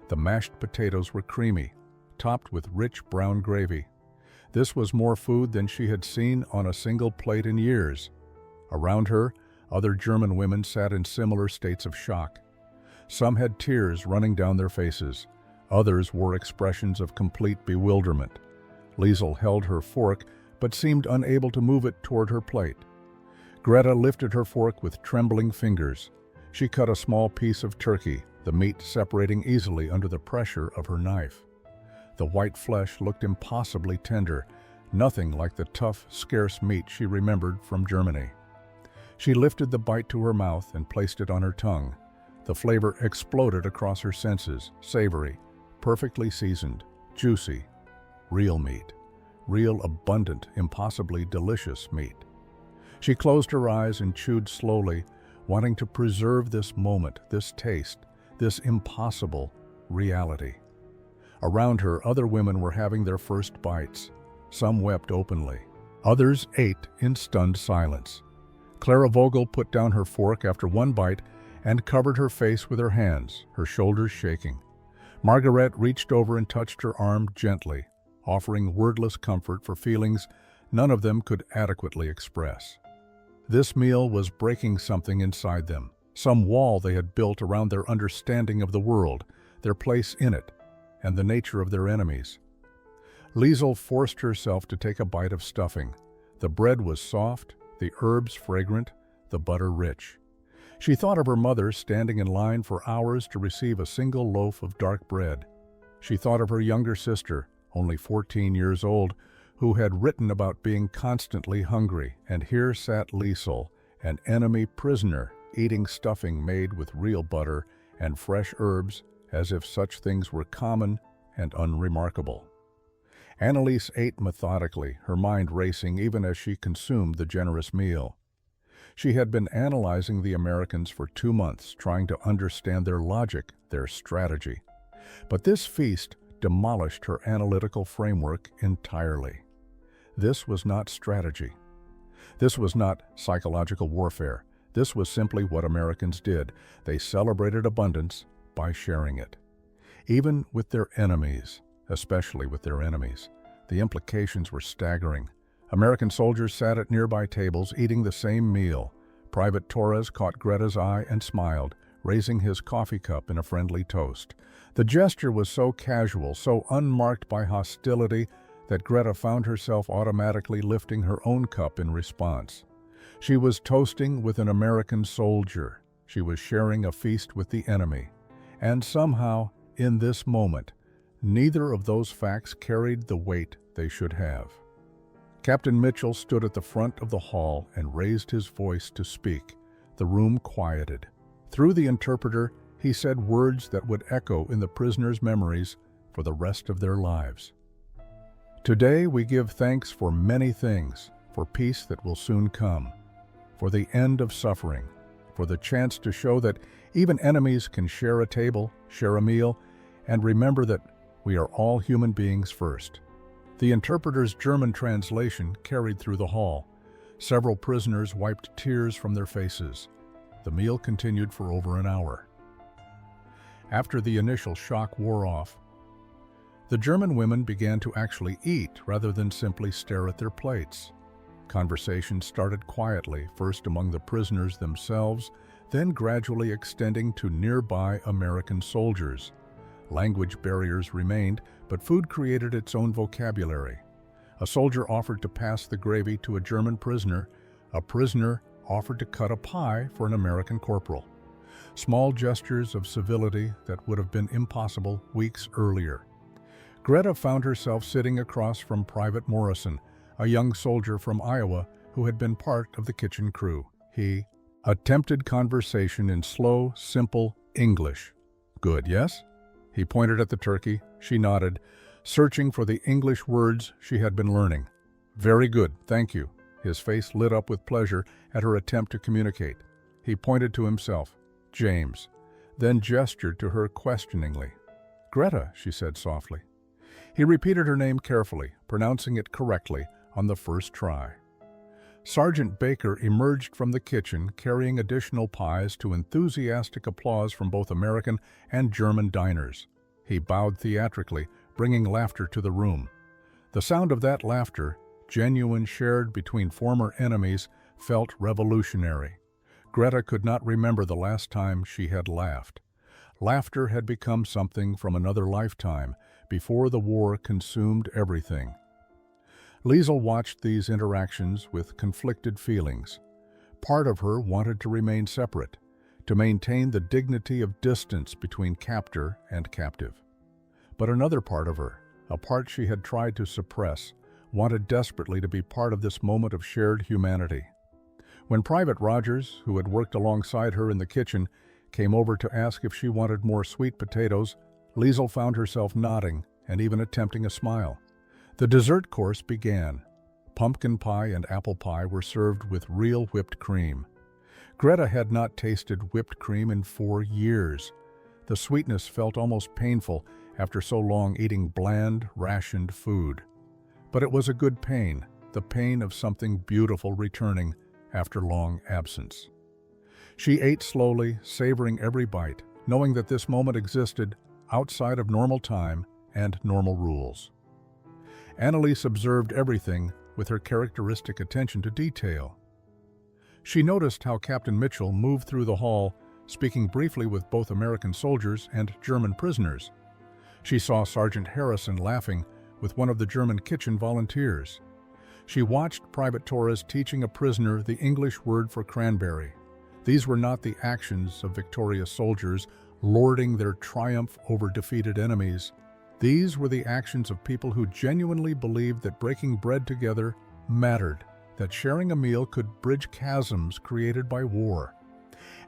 The mashed potatoes were creamy, topped with rich brown gravy. This was more food than she had seen on a single plate in years. Around her, other German women sat in similar states of shock. Some had tears running down their faces. Others wore expressions of complete bewilderment. Liesel held her fork, but seemed unable to move it toward her plate. Greta lifted her fork with trembling fingers. She cut a small piece of turkey, the meat separating easily under the pressure of her knife. The white flesh looked impossibly tender, nothing like the tough, scarce meat she remembered from Germany. She lifted the bite to her mouth and placed it on her tongue. The flavor exploded across her senses, savory, perfectly seasoned, juicy. Real meat. Real, abundant, impossibly delicious meat. She closed her eyes and chewed slowly, wanting to preserve this moment, this taste, this impossible reality. Around her, other women were having their first bites. Some wept openly. Others ate in stunned silence. Clara Vogel put down her fork after one bite and covered her face with her hands, her shoulders shaking. Margaret reached over and touched her arm gently, offering wordless comfort for feelings none of them could adequately express. This meal was breaking something inside them, some wall they had built around their understanding of the world, their place in it, and the nature of their enemies. Liesel forced herself to take a bite of stuffing. The bread was soft, the herbs fragrant, the butter rich. She thought of her mother standing in line for hours to receive a single loaf of dark bread. She thought of her younger sister, only 14 years old, who had written about being constantly hungry, and here sat Liesel, an enemy prisoner, eating stuffing made with real butter and fresh herbs, as if such things were common and unremarkable. Anneliese ate methodically, her mind racing even as she consumed the generous meal. She had been analyzing the Americans for 2 months, trying to understand their logic, their strategy. But this feast demolished her analytical framework entirely. This was not strategy. This was not psychological warfare. This was simply what Americans did. They celebrated abundance by sharing it. Even with their enemies, especially with their enemies, the implications were staggering. American soldiers sat at nearby tables eating the same meal. Private Torres caught Greta's eye and smiled, raising his coffee cup in a friendly toast. The gesture was so casual, so unmarked by hostility, that Greta found herself automatically lifting her own cup in response. She was toasting with an American soldier. She was sharing a feast with the enemy. And somehow, in this moment, neither of those facts carried the weight they should have. Captain Mitchell stood at the front of the hall and raised his voice to speak. The room quieted. Through the interpreter, he said words that would echo in the prisoners' memories for the rest of their lives. Today we give thanks for many things, for peace that will soon come, for the end of suffering, for the chance to show that even enemies can share a table, share a meal, and remember that we are all human beings first. The interpreter's German translation carried through the hall. Several prisoners wiped tears from their faces. The meal continued for over an hour. After the initial shock wore off, the German women began to actually eat rather than simply stare at their plates. Conversation started quietly, first among the prisoners themselves, then gradually extending to nearby American soldiers. Language barriers remained, but food created its own vocabulary. A soldier offered to pass the gravy to a German prisoner. A prisoner offered to cut a pie for an American corporal. Small gestures of civility that would have been impossible weeks earlier. Greta found herself sitting across from Private Morrison, a young soldier from Iowa who had been part of the kitchen crew. He attempted conversation in slow, simple English. Good, yes? He pointed at the turkey. She nodded, searching for the English words she had been learning. Very good, thank you. His face lit up with pleasure at her attempt to communicate. He pointed to himself, James, then gestured to her questioningly. Greta, she said softly. He repeated her name carefully, pronouncing it correctly on the first try. Sergeant Baker emerged from the kitchen carrying additional pies to enthusiastic applause from both American and German diners. He bowed theatrically, bringing laughter to the room. The sound of that laughter, genuine, shared between former enemies, felt revolutionary. Greta could not remember the last time she had laughed. Laughter had become something from another lifetime, before the war consumed everything. Liesel watched these interactions with conflicted feelings. Part of her wanted to remain separate, to maintain the dignity of distance between captor and captive. But another part of her, a part she had tried to suppress, wanted desperately to be part of this moment of shared humanity. When Private Rogers, who had worked alongside her in the kitchen, came over to ask if she wanted more sweet potatoes, Liesel found herself nodding and even attempting a smile. The dessert course began. Pumpkin pie and apple pie were served with real whipped cream. Greta had not tasted whipped cream in 4 years. The sweetness felt almost painful after so long eating bland, rationed food. But it was a good pain, the pain of something beautiful returning after long absence. She ate slowly, savoring every bite, knowing that this moment existed outside of normal time and normal rules. Annalise observed everything with her characteristic attention to detail. She noticed how Captain Mitchell moved through the hall, speaking briefly with both American soldiers and German prisoners. She saw Sergeant Harrison laughing with one of the German kitchen volunteers. She watched Private Torres teaching a prisoner the English word for cranberry. These were not the actions of victorious soldiers lording their triumph over defeated enemies. These were the actions of people who genuinely believed that breaking bread together mattered, that sharing a meal could bridge chasms created by war.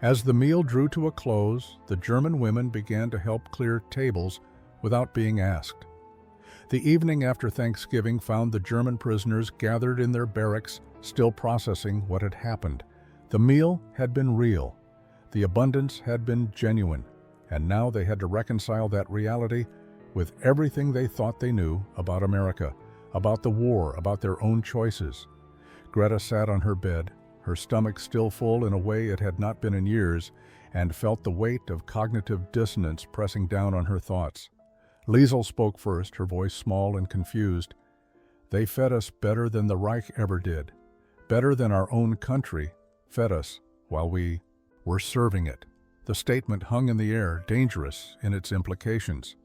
As the meal drew to a close, the German women began to help clear tables without being asked. The evening after Thanksgiving found the German prisoners gathered in their barracks, still processing what had happened. The meal had been real. The abundance had been genuine, and now they had to reconcile that reality with everything they thought they knew about America, about the war, about their own choices. Greta sat on her bed, her stomach still full in a way it had not been in years, and felt the weight of cognitive dissonance pressing down on her thoughts. Liesel spoke first, her voice small and confused. "They fed us better than the Reich ever did. Better than our own country fed us while we were serving it." The statement hung in the air, dangerous in its implications.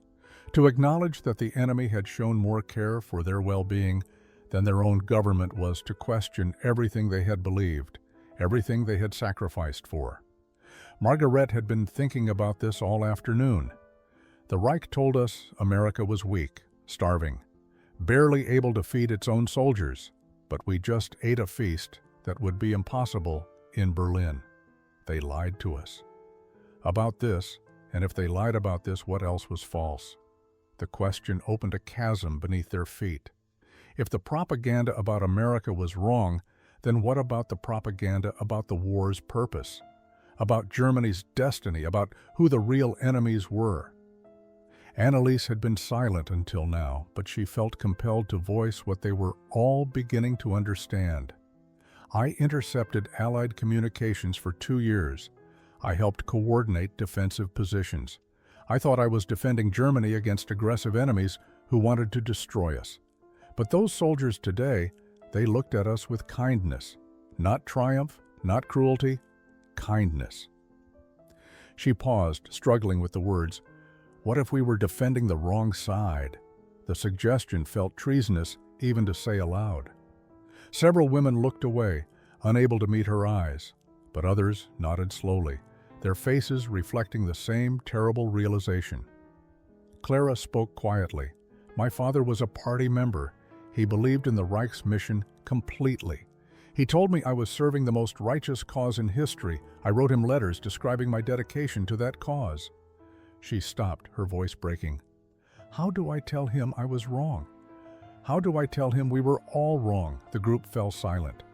To acknowledge that the enemy had shown more care for their well-being than their own government was to question everything they had believed, everything they had sacrificed for. Margaret had been thinking about this all afternoon. The Reich told us America was weak, starving, barely able to feed its own soldiers, but we just ate a feast that would be impossible in Berlin. They lied to us about this, and if they lied about this, what else was false? The question opened a chasm beneath their feet. If the propaganda about America was wrong, then what about the propaganda about the war's purpose? About Germany's destiny, about who the real enemies were? Annalise had been silent until now, but she felt compelled to voice what they were all beginning to understand. I intercepted Allied communications for 2 years. I helped coordinate defensive positions. I thought I was defending Germany against aggressive enemies who wanted to destroy us. But those soldiers today, they looked at us with kindness. Not triumph, not cruelty, kindness. She paused, struggling with the words. What if we were defending the wrong side? The suggestion felt treasonous even to say aloud. Several women looked away, unable to meet her eyes, but others nodded slowly, their faces reflecting the same terrible realization. Clara spoke quietly. My father was a party member. He believed in the Reich's mission completely. He told me I was serving the most righteous cause in history. I wrote him letters describing my dedication to that cause. She stopped, her voice breaking. How do I tell him I was wrong? How do I tell him we were all wrong? The group fell silent.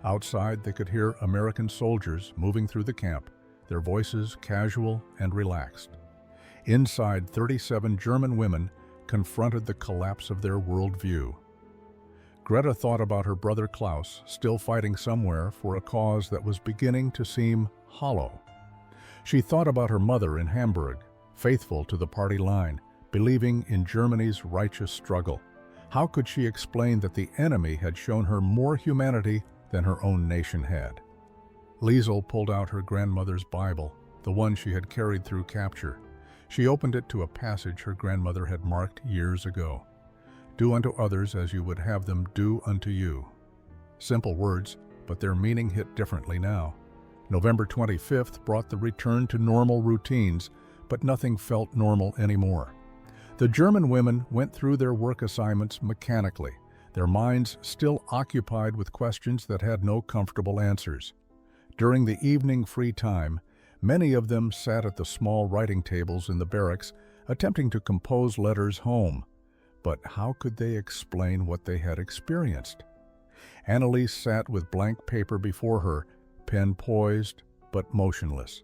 Outside, they could hear American soldiers moving through the camp, their voices casual and relaxed. Inside, 37 German women confronted the collapse of their worldview. Greta thought about her brother Klaus, still fighting somewhere for a cause that was beginning to seem hollow. She thought about her mother in Hamburg, faithful to the party line, believing in Germany's righteous struggle. How could she explain that the enemy had shown her more humanity than her own nation had? Liesel pulled out her grandmother's Bible, the one she had carried through capture. She opened it to a passage her grandmother had marked years ago. "Do unto others as you would have them do unto you." Simple words, but their meaning hit differently now. November 25th brought the return to normal routines, but nothing felt normal anymore. The German women went through their work assignments mechanically, their minds still occupied with questions that had no comfortable answers. During the evening free time, many of them sat at the small writing tables in the barracks, attempting to compose letters home. But how could they explain what they had experienced? Anneliese sat with blank paper before her, pen poised but motionless.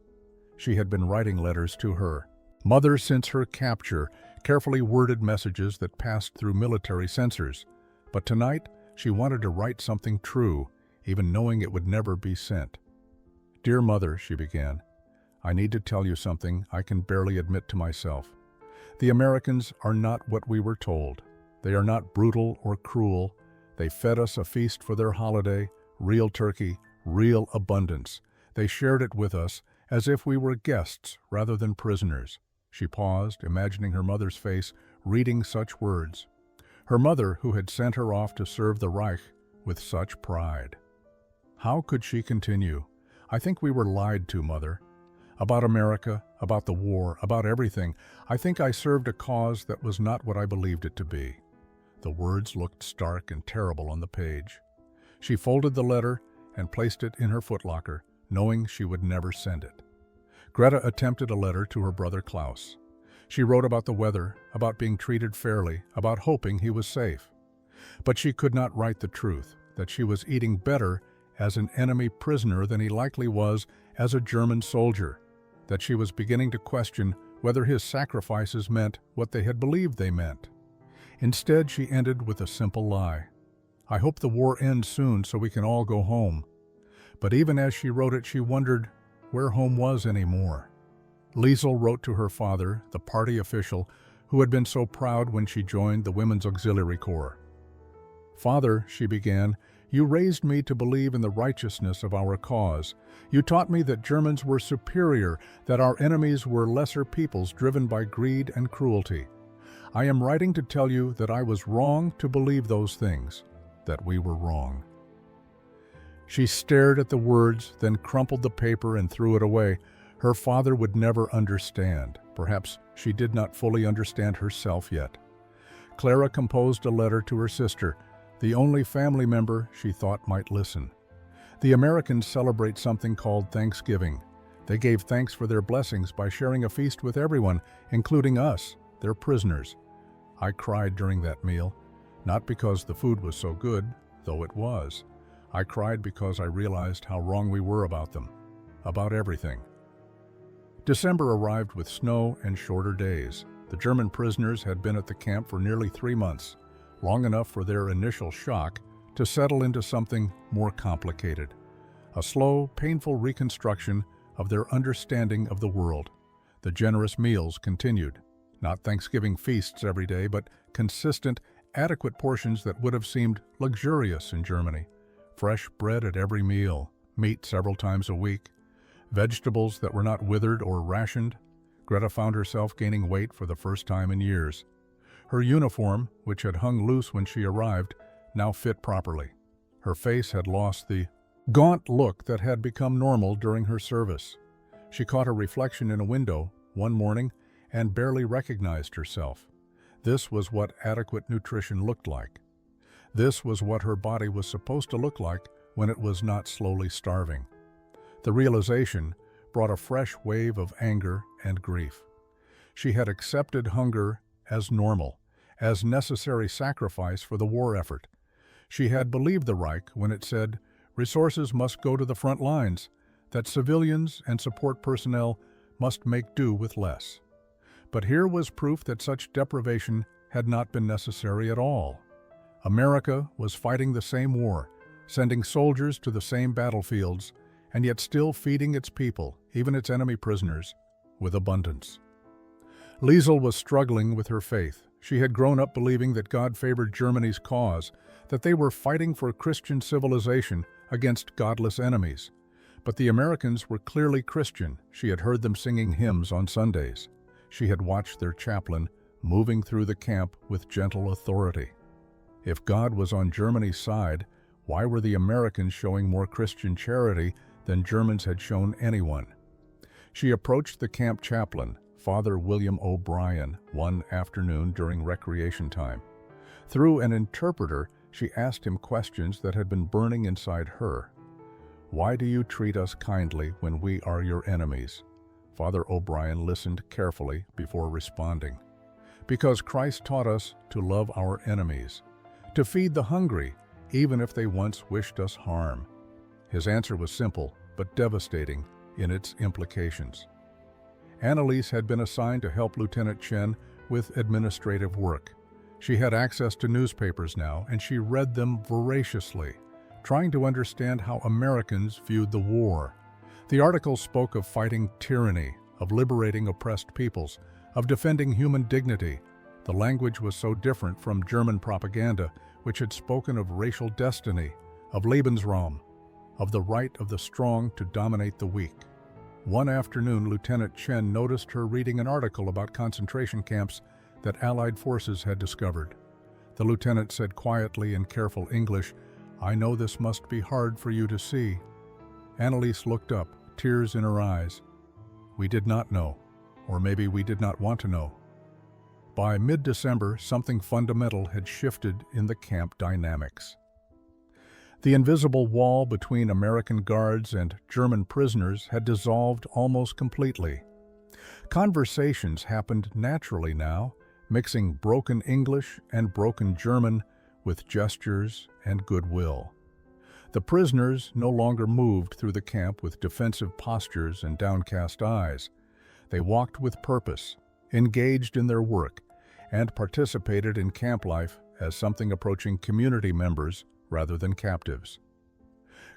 She had been writing letters to her mother since her capture, carefully worded messages that passed through military censors. But tonight, she wanted to write something true, even knowing it would never be sent. "Dear Mother," she began, "I need to tell you something I can barely admit to myself. The Americans are not what we were told. They are not brutal or cruel. They fed us a feast for their holiday, real turkey, real abundance. They shared it with us as if we were guests rather than prisoners." She paused, imagining her mother's face, reading such words. Her mother, who had sent her off to serve the Reich with such pride. How could she continue? "I think we were lied to, Mother. About America, about the war, about everything. I think I served a cause that was not what I believed it to be." The words looked stark and terrible on the page. She folded the letter and placed it in her footlocker, knowing she would never send it. Greta attempted a letter to her brother Klaus. She wrote about the weather, about being treated fairly, about hoping he was safe. But she could not write the truth, that she was eating better as an enemy prisoner than he likely was as a German soldier, that she was beginning to question whether his sacrifices meant what they had believed they meant. Instead, she ended with a simple lie. "I hope the war ends soon so we can all go home." But even as she wrote it, she wondered where home was anymore. Liesel wrote to her father, the party official, who had been so proud when she joined the Women's Auxiliary Corps. "Father," she began, "you raised me to believe in the righteousness of our cause. You taught me that Germans were superior, that our enemies were lesser peoples driven by greed and cruelty. I am writing to tell you that I was wrong to believe those things, that we were wrong." She stared at the words, then crumpled the paper and threw it away. Her father would never understand. Perhaps she did not fully understand herself yet. Clara composed a letter to her sister, the only family member she thought might listen. The Americans celebrate something called Thanksgiving. They gave thanks for their blessings by sharing a feast with everyone, including us, their prisoners. I cried during that meal, not because the food was so good, though it was. I cried because I realized how wrong we were about them, about everything. December arrived with snow and shorter days. The German prisoners had been at the camp for nearly 3 months, long enough for their initial shock to settle into something more complicated. A slow, painful reconstruction of their understanding of the world. The generous meals continued. Not Thanksgiving feasts every day, but consistent, adequate portions that would have seemed luxurious in Germany. Fresh bread at every meal, meat several times a week, vegetables that were not withered or rationed. Greta found herself gaining weight for the first time in years. Her uniform, which had hung loose when she arrived, now fit properly. Her face had lost the gaunt look that had become normal during her service. She caught a reflection in a window one morning and barely recognized herself. This was what adequate nutrition looked like. This was what her body was supposed to look like when it was not slowly starving. The realization brought a fresh wave of anger and grief. She had accepted hunger as normal, as necessary sacrifice for the war effort. She had believed the Reich when it said resources must go to the front lines, that civilians and support personnel must make do with less. But here was proof that such deprivation had not been necessary at all. America was fighting the same war, sending soldiers to the same battlefields, and yet still feeding its people, even its enemy prisoners, with abundance. Liesel was struggling with her faith. She had grown up believing that God favored Germany's cause, that they were fighting for Christian civilization against godless enemies. But the Americans were clearly Christian. She had heard them singing hymns on Sundays. She had watched their chaplain moving through the camp with gentle authority. If God was on Germany's side, why were the Americans showing more Christian charity than Germans had shown anyone? She approached the camp chaplain, Father William O'Brien, one afternoon during recreation time. Through an interpreter, she asked him questions that had been burning inside her. "Why do you treat us kindly when we are your enemies?" Father O'Brien listened carefully before responding. "Because Christ taught us to love our enemies, to feed the hungry, even if they once wished us harm." His answer was simple, but devastating in its implications. Annalise had been assigned to help Lieutenant Chen with administrative work. She had access to newspapers now, and she read them voraciously, trying to understand how Americans viewed the war. The articles spoke of fighting tyranny, of liberating oppressed peoples, of defending human dignity. The language was so different from German propaganda, which had spoken of racial destiny, of Lebensraum, of the right of the strong to dominate the weak. One afternoon, Lieutenant Chen noticed her reading an article about concentration camps that Allied forces had discovered. The lieutenant said quietly in careful English, "I know this must be hard for you to see." Annalise looked up, tears in her eyes. We did not know, or maybe we did not want to know. By mid-December, something fundamental had shifted in the camp dynamics. The invisible wall between American guards and German prisoners had dissolved almost completely. Conversations happened naturally now, mixing broken English and broken German with gestures and goodwill. The prisoners no longer moved through the camp with defensive postures and downcast eyes. They walked with purpose, engaged in their work, and participated in camp life as something approaching community members rather than captives.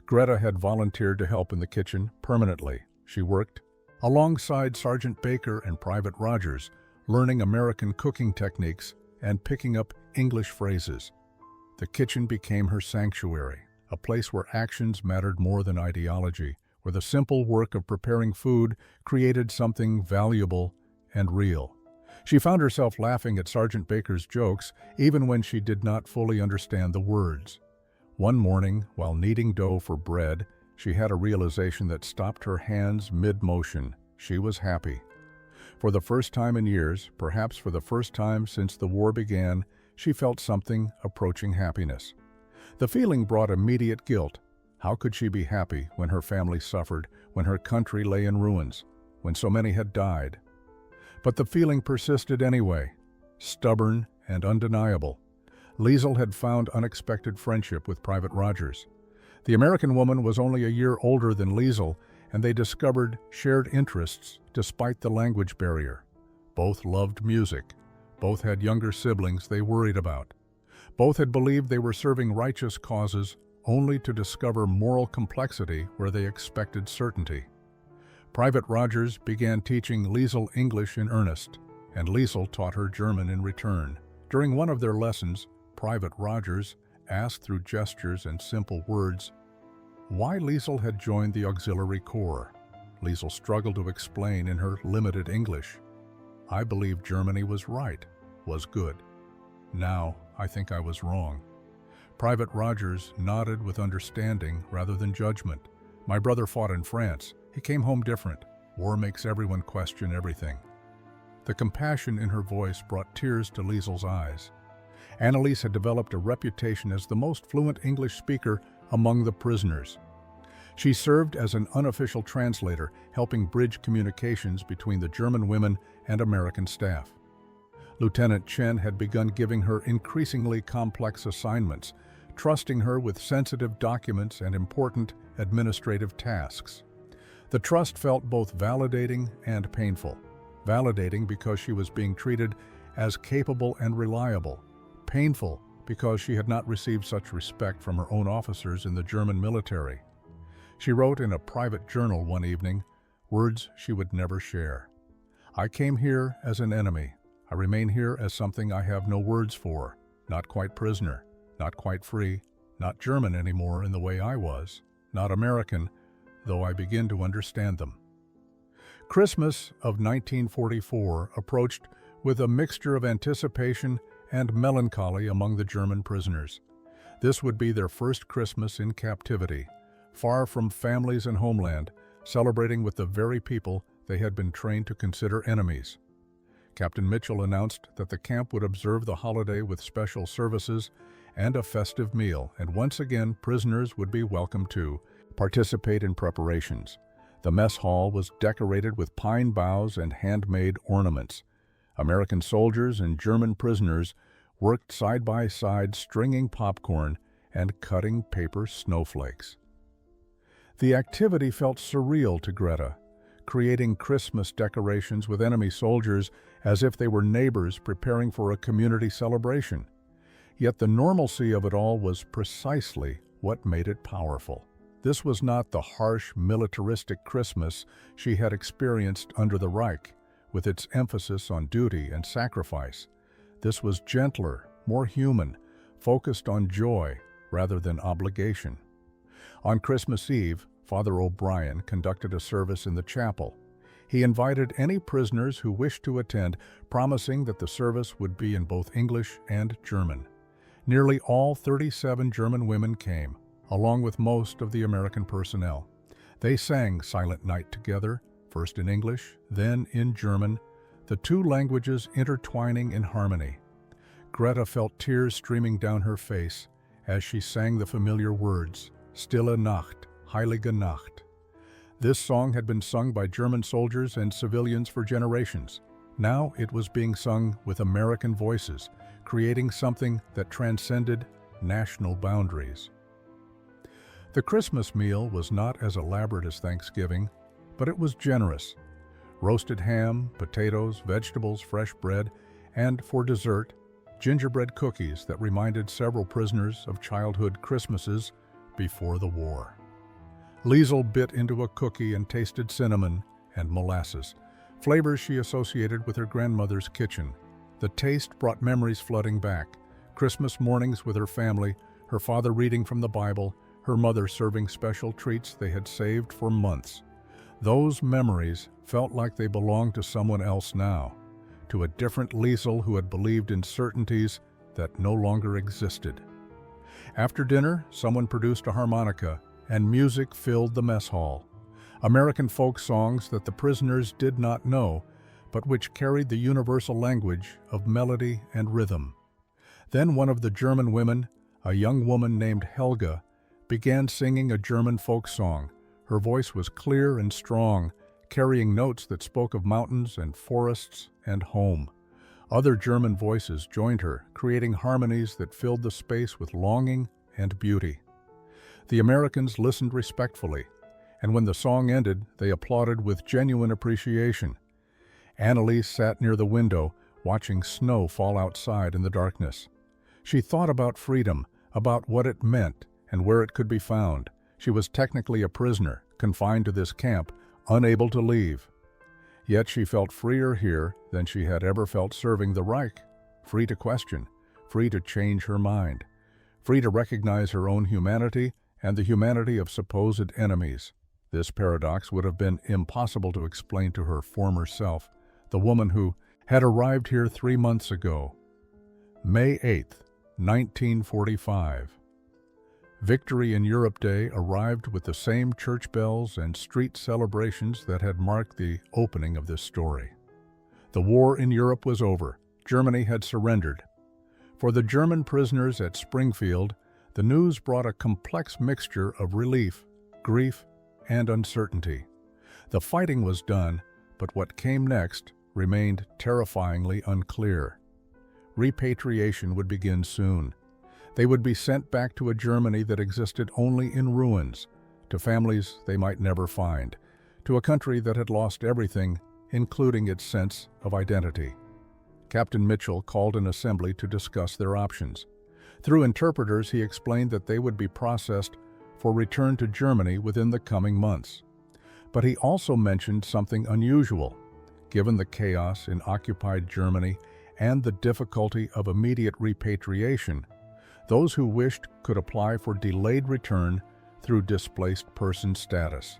Greta had volunteered to help in the kitchen permanently. She worked alongside Sergeant Baker and Private Rogers, learning American cooking techniques and picking up English phrases. The kitchen became her sanctuary, a place where actions mattered more than ideology, where the simple work of preparing food created something valuable and real. She found herself laughing at Sergeant Baker's jokes, even when she did not fully understand the words. One morning, while kneading dough for bread, she had a realization that stopped her hands mid-motion. She was happy. For the first time in years, perhaps for the first time since the war began, she felt something approaching happiness. The feeling brought immediate guilt. How could she be happy when her family suffered, when her country lay in ruins, when so many had died? But the feeling persisted anyway, stubborn and undeniable. Liesel had found unexpected friendship with Private Rogers. The American woman was only a year older than Liesel, and they discovered shared interests despite the language barrier. Both loved music. Both had younger siblings they worried about. Both had believed they were serving righteous causes, only to discover moral complexity where they expected certainty. Private Rogers began teaching Liesel English in earnest, and Liesel taught her German in return. During one of their lessons, Private Rogers asked through gestures and simple words why Liesel had joined the Auxiliary Corps. Liesel struggled to explain in her limited English. "I believe Germany was right, was good. Now I think I was wrong." Private Rogers nodded with understanding rather than judgment. "My brother fought in France. He came home different. War makes everyone question everything." The compassion in her voice brought tears to Liesel's eyes. Annalise had developed a reputation as the most fluent English speaker among the prisoners. She served as an unofficial translator, helping bridge communications between the German women and American staff. Lieutenant Chen had begun giving her increasingly complex assignments, trusting her with sensitive documents and important administrative tasks. The trust felt both validating and painful. Validating because she was being treated as capable and reliable, painful because she had not received such respect from her own officers in the German military. She wrote in a private journal one evening words she would never share. "I came here as an enemy. I remain here as something I have no words for, not quite prisoner, not quite free, not German anymore in the way I was, not American, though I begin to understand them." Christmas of 1944 approached with a mixture of anticipation and melancholy among the German prisoners. This would be their first Christmas in captivity, far from families and homeland, celebrating with the very people they had been trained to consider enemies. Captain Mitchell announced that the camp would observe the holiday with special services and a festive meal, and once again prisoners would be welcome to participate in preparations. The mess hall was decorated with pine boughs and handmade ornaments. American soldiers and German prisoners worked side by side stringing popcorn and cutting paper snowflakes. The activity felt surreal to Greta, creating Christmas decorations with enemy soldiers as if they were neighbors preparing for a community celebration. Yet the normalcy of it all was precisely what made it powerful. This was not the harsh, militaristic Christmas she had experienced under the Reich, with its emphasis on duty and sacrifice. This was gentler, more human, focused on joy rather than obligation. On Christmas Eve, Father O'Brien conducted a service in the chapel. He invited any prisoners who wished to attend, promising that the service would be in both English and German. Nearly all 37 German women came, along with most of the American personnel. They sang Silent Night together, first in English, then in German, the two languages intertwining in harmony. Greta felt tears streaming down her face as she sang the familiar words, Stille Nacht, Heilige Nacht. This song had been sung by German soldiers and civilians for generations. Now it was being sung with American voices, creating something that transcended national boundaries. The Christmas meal was not as elaborate as Thanksgiving, but it was generous. Roasted ham, potatoes, vegetables, fresh bread, and for dessert, gingerbread cookies that reminded several prisoners of childhood Christmases before the war. Liesel bit into a cookie and tasted cinnamon and molasses, flavors she associated with her grandmother's kitchen. The taste brought memories flooding back. Christmas mornings with her family, her father reading from the Bible, her mother serving special treats they had saved for months. Those memories felt like they belonged to someone else now, to a different Liesel who had believed in certainties that no longer existed. After dinner, someone produced a harmonica, and music filled the mess hall. American folk songs that the prisoners did not know, but which carried the universal language of melody and rhythm. Then one of the German women, a young woman named Helga, began singing a German folk song. Her voice was clear and strong, carrying notes that spoke of mountains and forests and home. Other German voices joined her, creating harmonies that filled the space with longing and beauty. The Americans listened respectfully, and when the song ended, they applauded with genuine appreciation. Annalise sat near the window, watching snow fall outside in the darkness. She thought about freedom, about what it meant, and where it could be found. She was technically a prisoner, confined to this camp, unable to leave. Yet she felt freer here than she had ever felt serving the Reich, free to question, free to change her mind, free to recognize her own humanity and the humanity of supposed enemies. This paradox would have been impossible to explain to her former self, the woman who had arrived here 3 months ago. May 8th, 1945. Victory in Europe Day arrived with the same church bells and street celebrations that had marked the opening of this story. The war in Europe was over. Germany had surrendered. For the German prisoners at Springfield, the news brought a complex mixture of relief, grief, and uncertainty. The fighting was done, but what came next remained terrifyingly unclear. Repatriation would begin soon. They would be sent back to a Germany that existed only in ruins, to families they might never find, to a country that had lost everything, including its sense of identity. Captain Mitchell called an assembly to discuss their options. Through interpreters, he explained that they would be processed for return to Germany within the coming months. But he also mentioned something unusual. Given the chaos in occupied Germany and the difficulty of immediate repatriation, those who wished could apply for delayed return through displaced person status.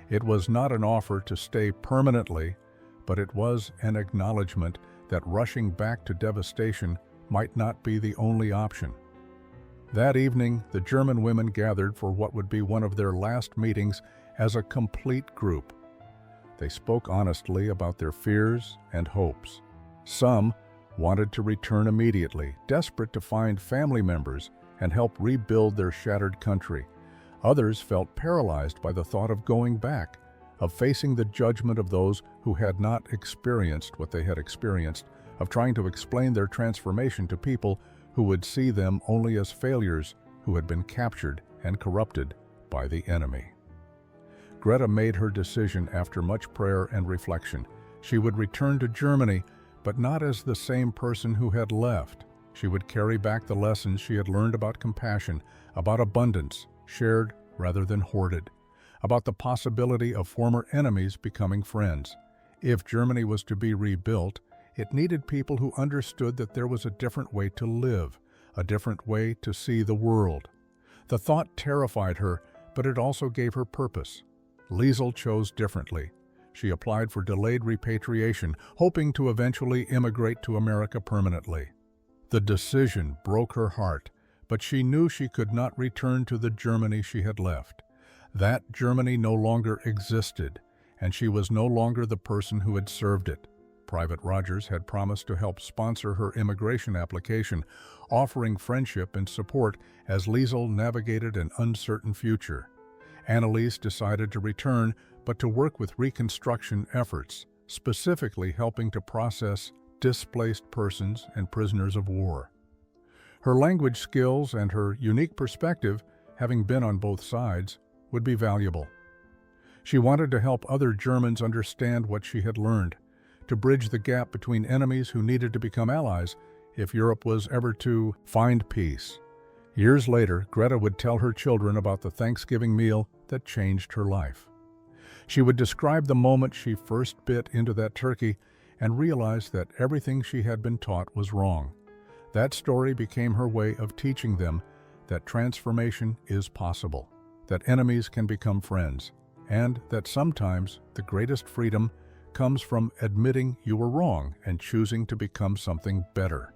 It was not an offer to stay permanently, but it was an acknowledgement that rushing back to devastation might not be the only option. That evening, the German women gathered for what would be one of their last meetings as a complete group. They spoke honestly about their fears and hopes. Some wanted to return immediately, desperate to find family members and help rebuild their shattered country. Others felt paralyzed by the thought of going back, of facing the judgment of those who had not experienced what they had experienced, of trying to explain their transformation to people who would see them only as failures who had been captured and corrupted by the enemy. Greta made her decision after much prayer and reflection. She would return to Germany, but not as the same person who had left. She would carry back the lessons she had learned about compassion, about abundance, shared rather than hoarded, about the possibility of former enemies becoming friends. If Germany was to be rebuilt, it needed people who understood that there was a different way to live, a different way to see the world. The thought terrified her, but it also gave her purpose. Liesl chose differently. She applied for delayed repatriation, hoping to eventually immigrate to America permanently. The decision broke her heart, but she knew she could not return to the Germany she had left. That Germany no longer existed, and she was no longer the person who had served it. Private Rogers had promised to help sponsor her immigration application, offering friendship and support as Liesl navigated an uncertain future. Annalise decided to return, but to work with reconstruction efforts, specifically helping to process displaced persons and prisoners of war. Her language skills and her unique perspective, having been on both sides, would be valuable. She wanted to help other Germans understand what she had learned, to bridge the gap between enemies who needed to become allies if Europe was ever to find peace. Years later, Greta would tell her children about the Thanksgiving meal that changed her life. She would describe the moment she first bit into that turkey and realized that everything she had been taught was wrong. That story became her way of teaching them that transformation is possible, that enemies can become friends, and that sometimes the greatest freedom comes from admitting you were wrong and choosing to become something better.